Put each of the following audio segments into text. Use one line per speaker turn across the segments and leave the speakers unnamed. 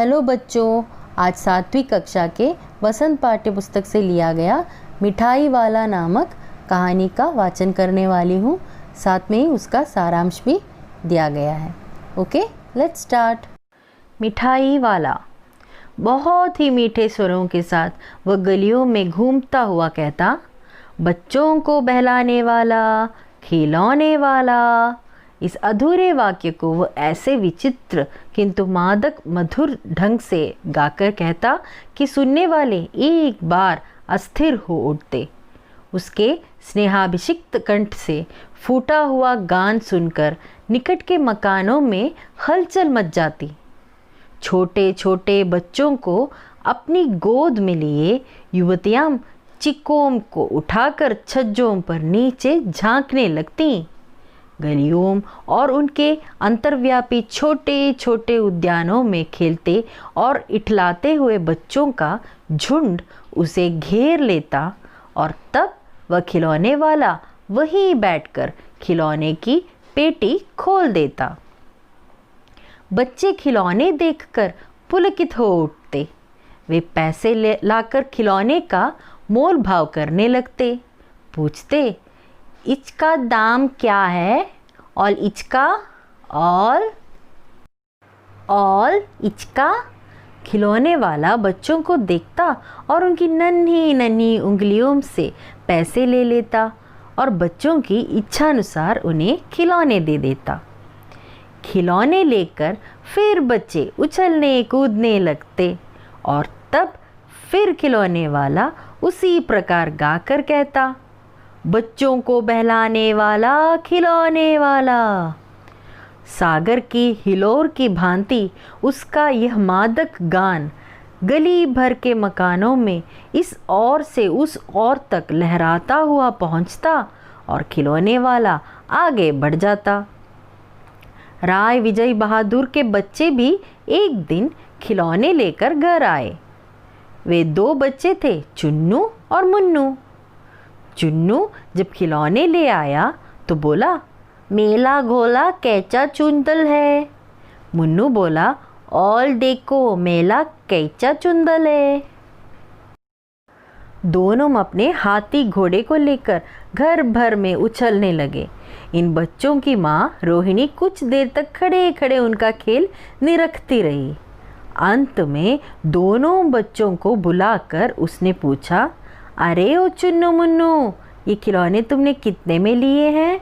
Hello बच्चों, आज 7वीं कक्षा के वसंत पाठ्य पुस्तक से लिया गया मिठाई वाला नामक कहानी का वाचन करने वाली हूँ। साथ में ही उसका सारांश भी दिया गया है। Okay, let's start. मिठाई वाला। बहुत ही मीठे स्वरों के साथ वह गलियों में घूमता हुआ कहता, बच्चों को बहलाने वाला, खिलौने वाला। इस अधूरे वाक्य को वह ऐसे विचित्र किंतु मादक मधुर ढंग से गाकर कहता कि सुनने वाले एक बार अस्थिर हो उठते। उसके स्नेहाभिषिक्त कंठ से फूटा हुआ गान सुनकर निकट के मकानों में हलचल मच जाती। छोटे छोटे बच्चों को अपनी गोद में लिए युवतियां चिकोम को उठाकर छज्जों पर नीचे झांकने लगती। गलियों और उनके अंतर्व्यापी छोटे छोटे उद्यानों में खेलते और इठलाते हुए बच्चों का झुंड उसे घेर लेता और तब वह खिलौने वाला वहीं बैठकर खिलौने की पेटी खोल देता। बच्चे खिलौने देखकर पुलकित हो उठते। वे पैसे लाकर खिलौने का मोल भाव करने लगते। पूछते, इसका दाम क्या है? और इचका और इचका। खिलौने वाला बच्चों को देखता और उनकी नन्ही नन्ही उंगलियों से पैसे ले लेता और बच्चों की इच्छानुसार उन्हें खिलौने दे देता। खिलौने लेकर फिर बच्चे उछलने कूदने लगते और तब फिर खिलौने वाला उसी प्रकार गाकर कहता, बच्चों को बहलाने वाला, खिलौने वाला। सागर की हिलोर की भांति उसका यह मादक गान गली भर के मकानों में इस ओर से उस ओर तक लहराता हुआ पहुंचता और खिलौने वाला आगे बढ़ जाता। राय विजय बहादुर के बच्चे भी एक दिन खिलौने लेकर घर आए। वे दो बच्चे थे, चुन्नू और मुन्नू। चुन्नू जब खिलौने ले आया तो बोला, मेला घोला कैचा चुंदल है। मुन्नू बोला, और देखो मेला कैचा चुंदल है। दोनों अपने हाथी घोड़े को लेकर घर भर में उछलने लगे। इन बच्चों की माँ रोहिणी कुछ देर तक खड़े खड़े उनका खेल निरखती रही। अंत में दोनों बच्चों को बुलाकर उसने पूछा, अरे ओ चुन्नू मुन्नू, ये खिलौने तुमने कितने में लिए हैं?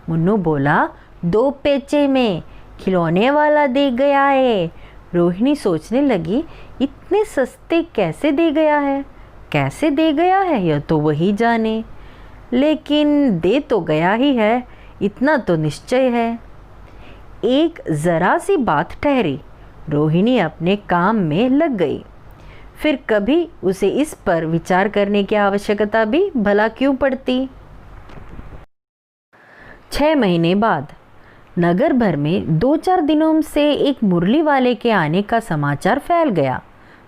मुन्नू बोला, 2 पैसे में, खिलौने वाला दे गया है। रोहिणी सोचने लगी, इतने सस्ते कैसे दे गया है? कैसे दे गया है यह तो वही जाने, लेकिन दे तो गया ही है, इतना तो निश्चय है। एक ज़रा सी बात ठहरी। रोहिणी अपने काम में लग गई। फिर कभी उसे इस पर विचार करने की आवश्यकता भी भला क्यों पड़ती। 6 महीने बाद नगर भर में 2-4 दिनों से एक मुरली वाले के आने का समाचार फैल गया।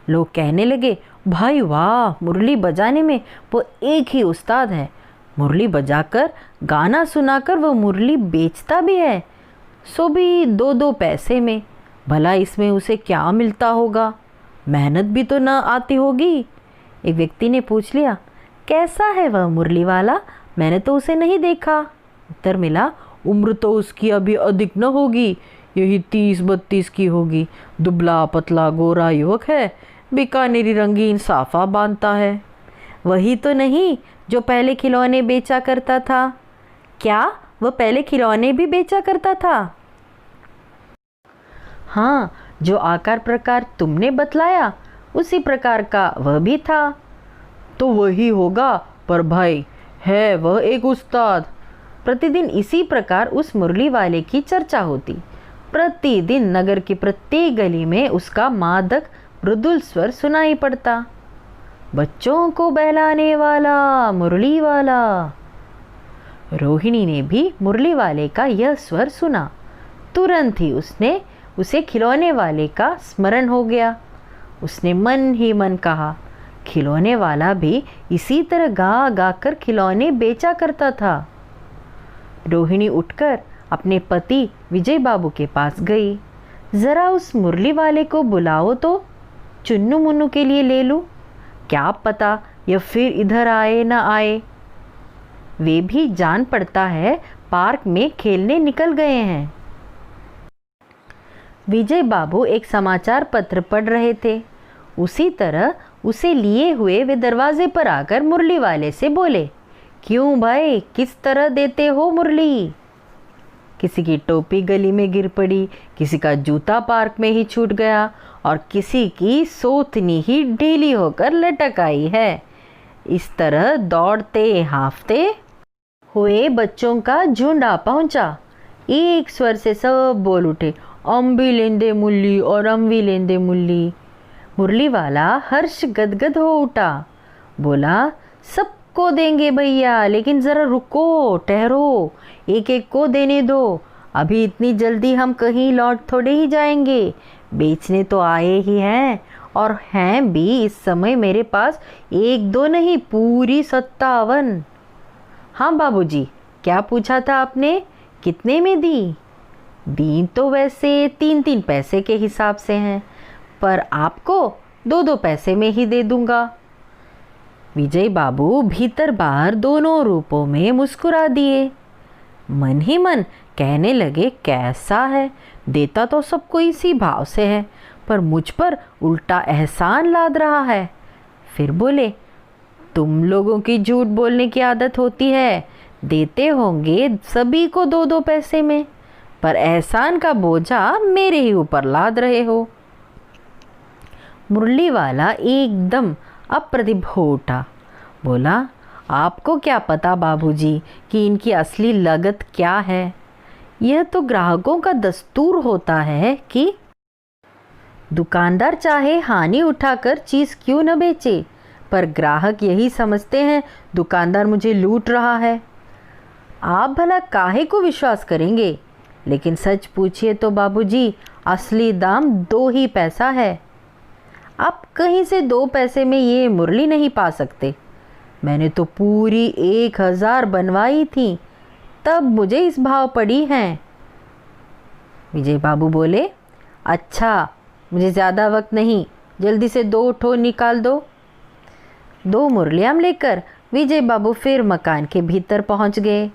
लोग कहने लगे, भाई वाह, मुरली बजाने में वो एक ही उस्ताद है। मुरली बजाकर गाना सुनाकर वो मुरली बेचता भी है, सो भी 2-2 पैसे में। भला इसमें उसे क्या मिलता होगा? मेहनत भी तो न आती होगी। एक व्यक्ति ने पूछ लिया, कैसा है वह मुरली वाला? मैंने तो उसे नहीं देखा। उत्तर मिला, उम्र तो उसकी अभी अधिक न होगी, यही 30-32 की होगी। दुबला पतला गोरा युवक है, बीकानेरी रंगीन साफा बांधता है। वही तो नहीं जो पहले खिलौने बेचा करता था? क्या वह पहले खिलौने भी बेचा करता था? हाँ, जो आकार प्रकार तुमने बतलाया उसी प्रकार का वह भी था। तो वही होगा, पर भाई है वह एक उस्ताद। प्रतिदिन इसी प्रकार उस मुरली वाले की चर्चा होती। प्रतिदिन नगर की प्रत्येक गली में उसका मादक मृदुल स्वर सुनाई पड़ता, बच्चों को बहलाने वाला, मुरली वाला। रोहिणी ने भी मुरली वाले का यह स्वर सुना। तुरंत ही उसे खिलौने वाले का स्मरण हो गया। उसने मन ही मन कहा, खिलौने वाला भी इसी तरह गा गा कर खिलौने बेचा करता था। रोहिणी उठकर अपने पति विजय बाबू के पास गई। ज़रा उस मुरली वाले को बुलाओ तो चुन्नू मुन्नू के लिए ले लूँ, क्या पता यह फिर इधर आए न आए। वे भी जान पड़ता है पार्क में खेलने निकल गए हैं। विजय बाबू एक समाचार पत्र पढ़ रहे थे। उसी तरह उसे लिए हुए वे दरवाजे पर आकर मुरली वाले से बोले, क्यों भाई, किस तरह देते हो मुरली? किसी की टोपी गली में गिर पड़ी, किसी का जूता पार्क में ही छूट गया और किसी की सोतनी ही ढीली होकर लटक आई है। इस तरह दौड़ते हांफते हुए बच्चों का झुंड आ पहुंचा। एक स्वर से सब बोल उठे, अम भी लेंदे मुल्ली और अम भी लेंदे मुल्ली। मुरली वाला हर्ष गदगद हो उठा, बोला, सबको देंगे भैया, लेकिन ज़रा रुको, ठहरो, एक एक को देने दो। अभी इतनी जल्दी हम कहीं लौट थोड़े ही जाएंगे, बेचने तो आए ही हैं, और हैं भी इस समय मेरे पास 1-2 नहीं, पूरी 57। हाँ बाबूजी, क्या पूछा था आपने, कितने में दी? दी तो वैसे 3-3 पैसे के हिसाब से हैं, पर आपको 2-2 पैसे में ही दे दूंगा। विजय बाबू भीतर बाहर दोनों रूपों में मुस्कुरा दिए। मन ही मन कहने लगे, कैसा है, देता तो सबको इसी भाव से है, पर मुझ पर उल्टा एहसान लाद रहा है। फिर बोले, तुम लोगों की झूठ बोलने की आदत होती है, देते होंगे सभी को 2-2 पैसे में, पर एहसान का बोझा मेरे ही ऊपर लाद रहे हो। मुरली वाला एकदम अप्रतिभ हो उठा, बोला, आपको क्या पता बाबूजी कि इनकी असली लागत क्या है? यह तो ग्राहकों का दस्तूर होता है कि दुकानदार चाहे हानि उठाकर चीज़ क्यों न बेचे, पर ग्राहक यही समझते हैं दुकानदार मुझे लूट रहा है। आप भला काहे को विश्वास करेंगे, लेकिन सच पूछिए तो बाबूजी, असली दाम 2 ही पैसा है। आप कहीं से 2 पैसे में ये मुरली नहीं पा सकते। मैंने तो पूरी 1000 बनवाई थी, तब मुझे इस भाव पड़ी हैं। विजय बाबू बोले, अच्छा, मुझे ज़्यादा वक्त नहीं, जल्दी से 2 ठो निकाल दो। 2 मुरलियाँ लेकर विजय बाबू फिर मकान के भीतर पहुंच गए।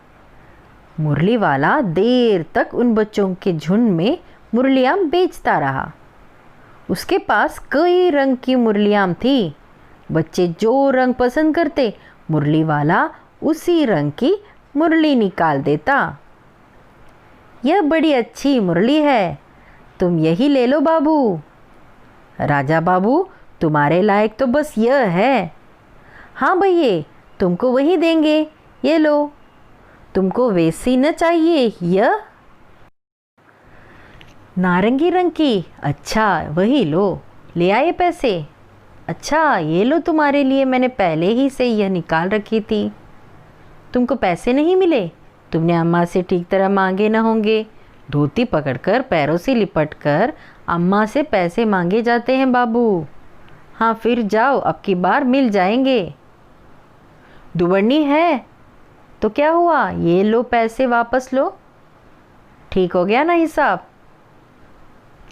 मुरली वाला देर तक उन बच्चों के झुंड में मुरलियाँ बेचता रहा। उसके पास कई रंग की मुरलियाँ थी। बच्चे जो रंग पसंद करते, मुरली वाला उसी रंग की मुरली निकाल देता। यह बड़ी अच्छी मुरली है, तुम यही ले लो बाबू। राजा बाबू, तुम्हारे लायक तो बस यह है। हाँ भैया, तुमको वही देंगे, ये लो। तुमको वैसी न चाहिए, यह नारंगी रंग की? अच्छा, वही लो, ले आए पैसे? अच्छा, ये लो तुम्हारे लिए, मैंने पहले ही से यह निकाल रखी थी। तुमको पैसे नहीं मिले? तुमने अम्मा से ठीक तरह मांगे न होंगे। धोती पकड़कर पैरों से लिपटकर अम्मा से पैसे मांगे जाते हैं बाबू। हाँ, फिर जाओ, अब की बार मिल जाएंगे। दुबड़नी है तो क्या हुआ, ये लो पैसे वापस लो। ठीक हो गया ना हिसाब?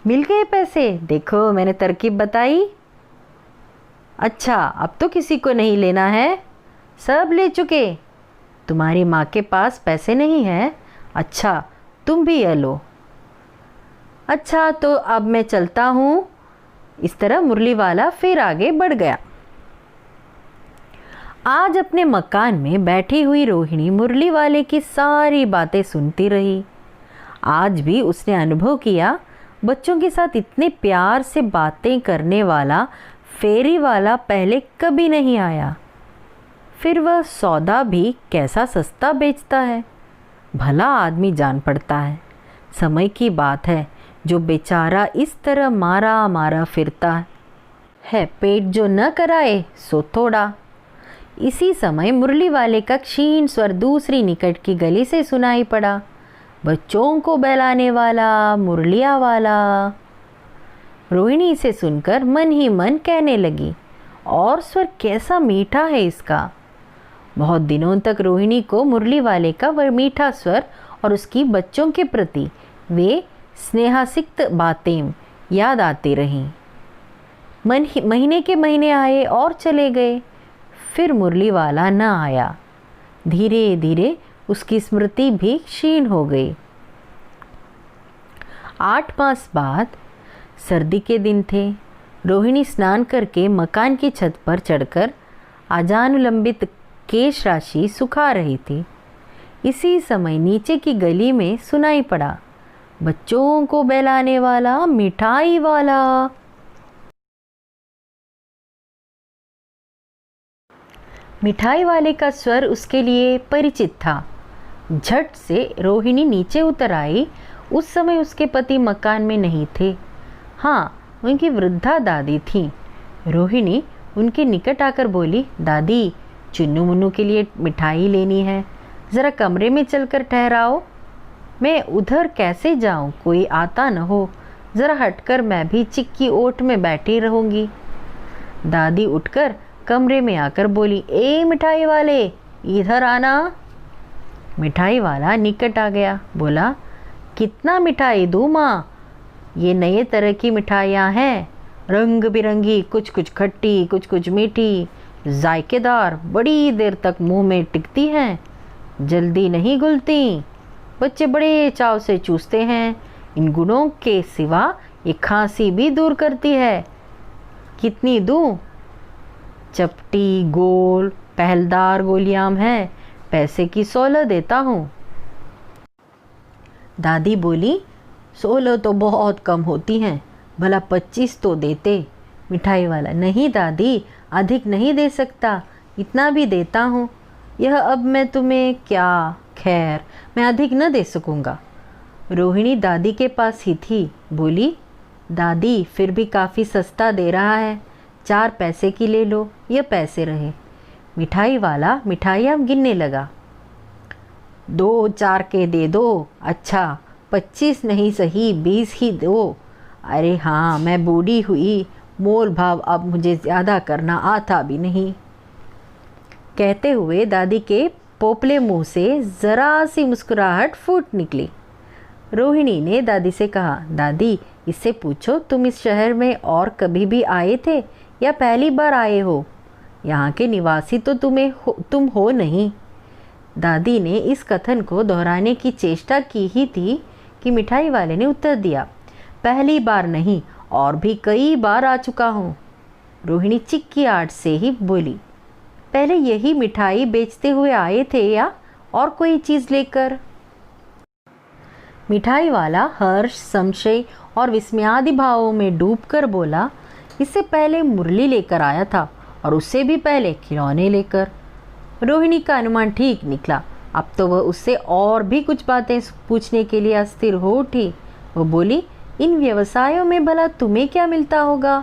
मिल गए पैसे, देखो मैंने तरकीब बताई। अच्छा, अब तो किसी को नहीं लेना है, सब ले चुके। तुम्हारी माँ के पास पैसे नहीं हैं? अच्छा, तुम भी ये लो। अच्छा, तो अब मैं चलता हूँ। इस तरह मुरली वाला फिर आगे बढ़ गया। आज अपने मकान में बैठी हुई रोहिणी मुरली वाले की सारी बातें सुनती रही। आज भी उसने अनुभव किया, बच्चों के साथ इतने प्यार से बातें करने वाला फेरी वाला पहले कभी नहीं आया। फिर वह सौदा भी कैसा सस्ता बेचता है, भला आदमी जान पड़ता है। समय की बात है, जो बेचारा इस तरह मारा मारा फिरता है, पेट जो न कराए सो थोड़ा। इसी समय मुरली वाले का क्षीण स्वर दूसरी निकट की गली से सुनाई पड़ा। बच्चों को बहलाने वाला मुरलिया वाला। रोहिणी इसे सुनकर मन ही मन कहने लगी, और स्वर कैसा मीठा है इसका। बहुत दिनों तक रोहिणी को मुरली वाले का वह मीठा स्वर और उसकी बच्चों के प्रति वे स्नेहासिक्त बातें याद आती रहीं। महीने के महीने आए और चले गए, फिर मुरली वाला न आया। धीरे धीरे उसकी स्मृति भी क्षीण हो गई। 8 मास बाद सर्दी के दिन थे। रोहिणी स्नान करके मकान की छत पर चढ़कर आजानुलंबित केश राशि सुखा रही थी। इसी समय नीचे की गली में सुनाई पड़ा, बच्चों को बहलाने वाला मिठाई वाला। मिठाई वाले का स्वर उसके लिए परिचित था। झट से रोहिणी नीचे उतर आई। उस समय उसके पति मकान में नहीं थे। हाँ, उनकी वृद्धा दादी थी। रोहिणी उनके निकट आकर बोली, दादी, चुन्नू मुन्नू के लिए मिठाई लेनी है, ज़रा कमरे में चलकर ठहराओ। मैं उधर कैसे जाऊं, कोई आता न हो। ज़रा हटकर मैं भी चिक्की ओट में बैठी रहूंगी। दादी उठकर कमरे में आकर बोली, ए मिठाई वाले, इधर आना। मिठाई वाला निकट आ गया। बोला, कितना मिठाई दूँ माँ? ये नए तरह की मिठाइयाँ हैं, रंग बिरंगी, कुछ कुछ खट्टी, कुछ कुछ मीठी, जायकेदार, बड़ी देर तक मुंह में टिकती हैं, जल्दी नहीं घुलती। बच्चे बड़े चाव से चूसते हैं। इन गुणों के सिवा ये खांसी भी दूर करती है। कितनी दूँ? चपटी, गोल, पहलदार गोलियां हैं, पैसे की 16 देता हूँ। दादी बोली, 16 तो बहुत कम होती हैं, भला 25 तो देते। मिठाई वाला, नहीं दादी, अधिक नहीं दे सकता, इतना भी देता हूँ। यह अब मैं तुम्हें क्या, खैर मैं अधिक न दे सकूँगा। रोहिणी दादी के पास ही थी। बोली, दादी फिर भी काफ़ी सस्ता दे रहा है, 4 पैसे की ले लो, यह पैसे रहे। मिठाई वाला मिठाइयाँ गिनने लगा। 2 4 के दे दो। अच्छा, 25 नहीं सही, 20 ही दो। अरे हाँ, मैं बूढ़ी हुई, मोल भाव अब मुझे ज़्यादा करना आता भी नहीं। कहते हुए दादी के पोपले मुंह से ज़रा सी मुस्कुराहट फूट निकली। रोहिणी ने दादी से कहा, दादी, इससे पूछो तुम इस शहर में और कभी भी आए थे या पहली बार आए हो? यहाँ के निवासी तो तुम हो नहीं। दादी ने इस कथन को दोहराने की चेष्टा की ही थी कि मिठाई वाले ने उत्तर दिया, पहली बार नहीं, और भी कई बार आ चुका हूँ। रोहिणी चिक्की आट से ही बोली, पहले यही मिठाई बेचते हुए आए थे या और कोई चीज़ लेकर? मिठाई वाला हर्ष, संशय और विस्मयादि भावों में डूबकर बोला, इससे पहले मुरली लेकर आया था और उससे भी पहले खिलौने लेकर। रोहिणी का अनुमान ठीक निकला। अब तो वह उससे और भी कुछ बातें पूछने के लिए अस्थिर हो उठी। वह बोली, इन व्यवसायों में भला तुम्हें क्या मिलता होगा?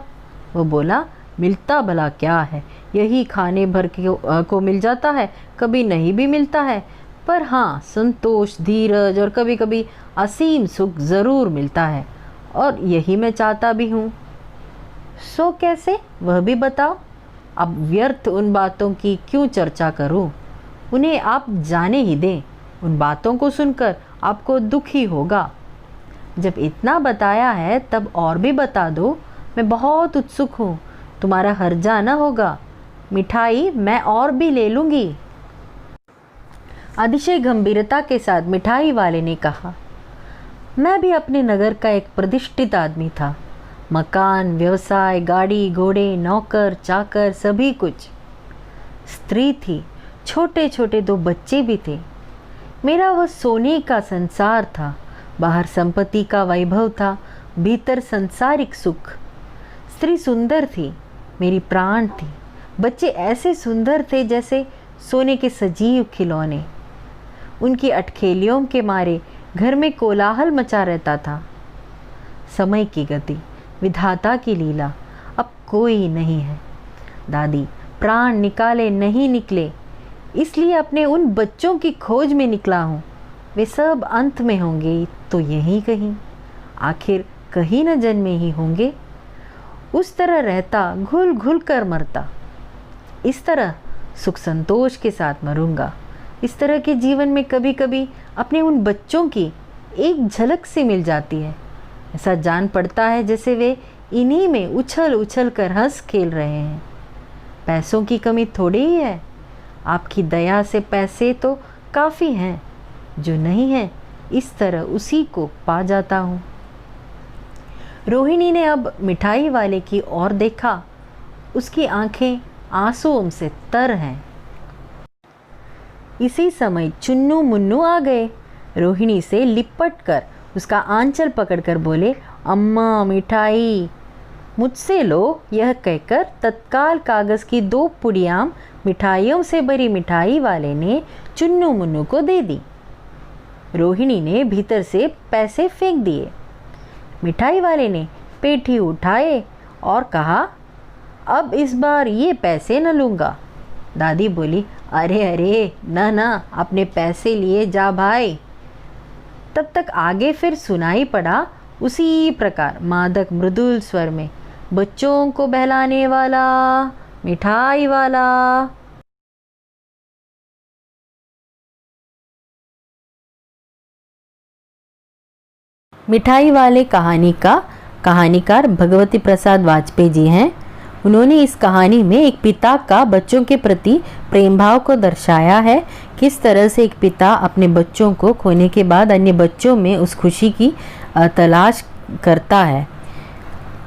वह बोला, मिलता भला क्या है, यही खाने भर को मिल जाता है, कभी नहीं भी मिलता है, पर हाँ, संतोष, धीरज और कभी कभी असीम सुख ज़रूर मिलता है, और यही मैं चाहता भी हूँ। सो कैसे, वह भी बताओ। अब व्यर्थ उन बातों की क्यों चर्चा करूं? उन्हें आप जाने ही दें। उन बातों को सुनकर आपको दुख ही होगा। जब इतना बताया है तब और भी बता दो। मैं बहुत उत्सुक हूँ, तुम्हारा हर्जा न होगा। मिठाई मैं और भी ले लूँगी। अतिशय गंभीरता के साथ मिठाई वाले ने कहा, मैं भी अपने नगर का एक प्रतिष्ठित आदमी था। मकान, व्यवसाय, गाड़ी, घोड़े, नौकर, चाकर, सभी कुछ। स्त्री थी, छोटे छोटे 2 बच्चे भी थे। मेरा वह सोने का संसार था। बाहर संपत्ति का वैभव था, भीतर संसारिक सुख। स्त्री सुंदर थी, मेरी प्राण थी। बच्चे ऐसे सुंदर थे जैसे सोने के सजीव खिलौने। उनकी अटखेलियों के मारे घर में कोलाहल मचा रहता था। समय की गति, विधाता की लीला, अब कोई नहीं है। दादी, प्राण निकाले नहीं निकले, इसलिए अपने उन बच्चों की खोज में निकला हूँ। वे सब अंत में होंगे तो यहीं कहीं, आखिर कहीं न जन्मे ही होंगे। उस तरह रहता, घुल घुल कर मरता। इस तरह सुख संतोष के साथ मरूंगा। इस तरह के जीवन में कभी कभी अपने उन बच्चों की एक झलक सी मिल जाती है। ऐसा जान पड़ता है जैसे वे इन्हीं में उछल उछल कर हंस खेल रहे हैं। पैसों की कमी थोड़ी ही है, आपकी दया से पैसे तो काफ़ी हैं, जो नहीं है इस तरह उसी को पा जाता हूँ। रोहिणी ने अब मिठाई वाले की ओर देखा। उसकी आंखें आंसुओं से तर हैं। इसी समय चुन्नू मुन्नू आ गए। रोहिणी से लिपट कर उसका आंचल पकड़कर बोले, अम्मा मिठाई मुझसे लो। यह कहकर तत्काल कागज़ की 2 पुड़ियाँ मिठाइयों से भरी मिठाई वाले ने चुन्नू मुन्नू को दे दी। रोहिणी ने भीतर से पैसे फेंक दिए। मिठाई वाले ने पेठी उठाए और कहा, अब इस बार ये पैसे न लूँगा। दादी बोली, अरे अरे ना ना, अपने पैसे लिए जा भाई। तब तक आगे फिर सुनाई पड़ा उसी प्रकार मादक मृदुल स्वर में, बच्चों को बहलाने वाला मिठाई वाला। मिठाई वाले कहानी का कहानीकार भगवती प्रसाद वाजपेयी जी हैं। उन्होंने इस कहानी में एक पिता का बच्चों के प्रति प्रेम भाव को दर्शाया है। किस तरह से एक पिता अपने बच्चों को खोने के बाद अन्य बच्चों में उस खुशी की तलाश करता है।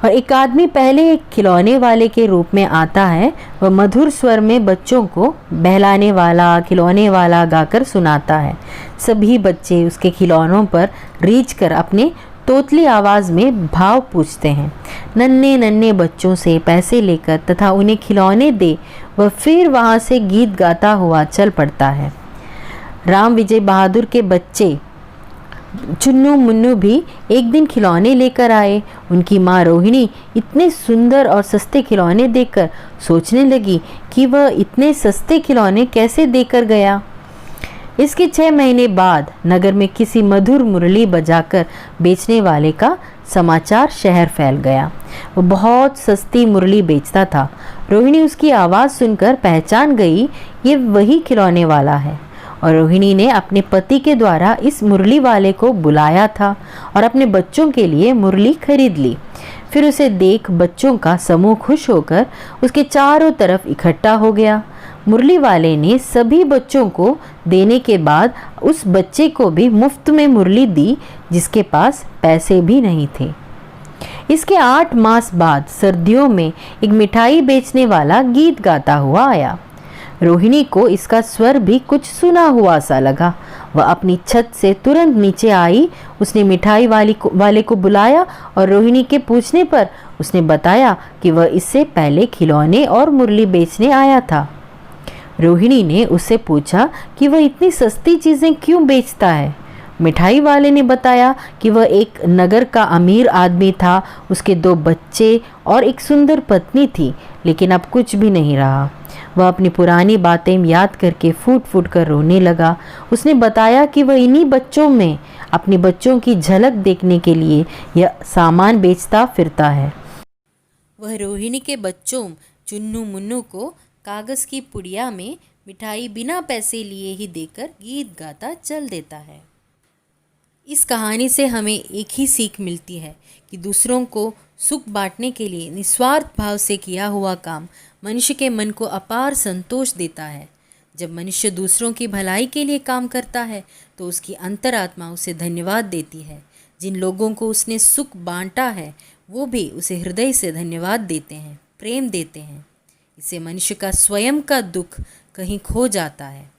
और एक आदमी पहले एक खिलौने वाले के रूप में आता है। वह मधुर स्वर में बच्चों को बहलाने वाला खिलौने वाला गाकर सुनाता है। सभी बच्चे उसके खिलौनों पर रीझ कर अपने तोतली आवाज़ में भाव पूछते हैं। नन्हे नन्हे बच्चों से पैसे लेकर तथा उन्हें खिलौने दे वह फिर वहाँ से गीत गाता हुआ चल पड़ता है। राम विजय बहादुर के बच्चे चुन्नू मुन्नू भी एक दिन खिलौने लेकर आए। उनकी माँ रोहिणी इतने सुंदर और सस्ते खिलौने देखकर सोचने लगी कि वह इतने सस्ते खिलौने कैसे देकर गया। इसके 6 महीने बाद नगर में किसी मधुर मुरली बजाकर बेचने वाले का समाचार शहर फैल गया। वो बहुत सस्ती मुरली बेचता था। रोहिणी उसकी आवाज़ सुनकर पहचान गई, ये वही खिलौने वाला है। और रोहिणी ने अपने पति के द्वारा इस मुरली वाले को बुलाया था और अपने बच्चों के लिए मुरली खरीद ली। फिर उसे देख बच्चों का समूह खुश होकर उसके चारों तरफ इकट्ठा हो गया। मुरली वाले ने सभी बच्चों को देने के बाद उस बच्चे को भी मुफ्त में मुरली दी जिसके पास पैसे भी नहीं थे। इसके 8 मास बाद सर्दियों में एक मिठाई बेचने वाला गीत गाता हुआ आया। रोहिणी को इसका स्वर भी कुछ सुना हुआ सा लगा। वह अपनी छत से तुरंत नीचे आई। उसने मिठाई वाले को बुलाया और रोहिणी के पूछने पर उसने बताया कि वह इससे पहले खिलौने और मुरली बेचने आया था। रोहिणी ने उससे पूछा कि वह इतनी सस्ती चीज़ें क्यों बेचता है। मिठाई वाले ने बताया कि वह एक नगर का अमीर आदमी था। उसके 2 बच्चे और एक सुंदर पत्नी थी, लेकिन अब कुछ भी नहीं रहा। वह अपनी पुरानी बातें याद करके फूट फूट कर रोने लगा। उसने बताया कि वह इन्हीं बच्चों में अपने बच्चों की झलक देखने के लिए यह सामान बेचता फिरता है। वह रोहिणी के बच्चों चुन्नू मुन्नू को कागज़ की पुड़िया में मिठाई बिना पैसे लिए ही देकर गीत गाता चल देता है। इस कहानी से हमें एक ही सीख मिलती है कि दूसरों को सुख बांटने के लिए निस्वार्थ भाव से किया हुआ काम मनुष्य के मन को अपार संतोष देता है। जब मनुष्य दूसरों की भलाई के लिए काम करता है तो उसकी अंतरात्मा उसे धन्यवाद देती है। जिन लोगों को उसने सुख बांटा है वो भी उसे हृदय से धन्यवाद देते हैं, प्रेम देते हैं। इससे मनुष्य का स्वयं का दुख कहीं खो जाता है।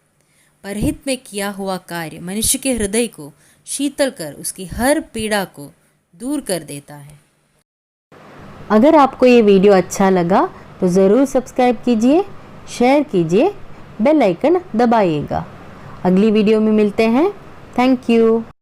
परहित में किया हुआ कार्य मनुष्य के हृदय को शीतल कर उसकी हर पीड़ा को दूर कर देता है। अगर आपको ये वीडियो अच्छा लगा तो ज़रूर सब्सक्राइब कीजिए, शेयर कीजिए, बेल आइकन दबाइएगा। अगली वीडियो में मिलते हैं। Thank you.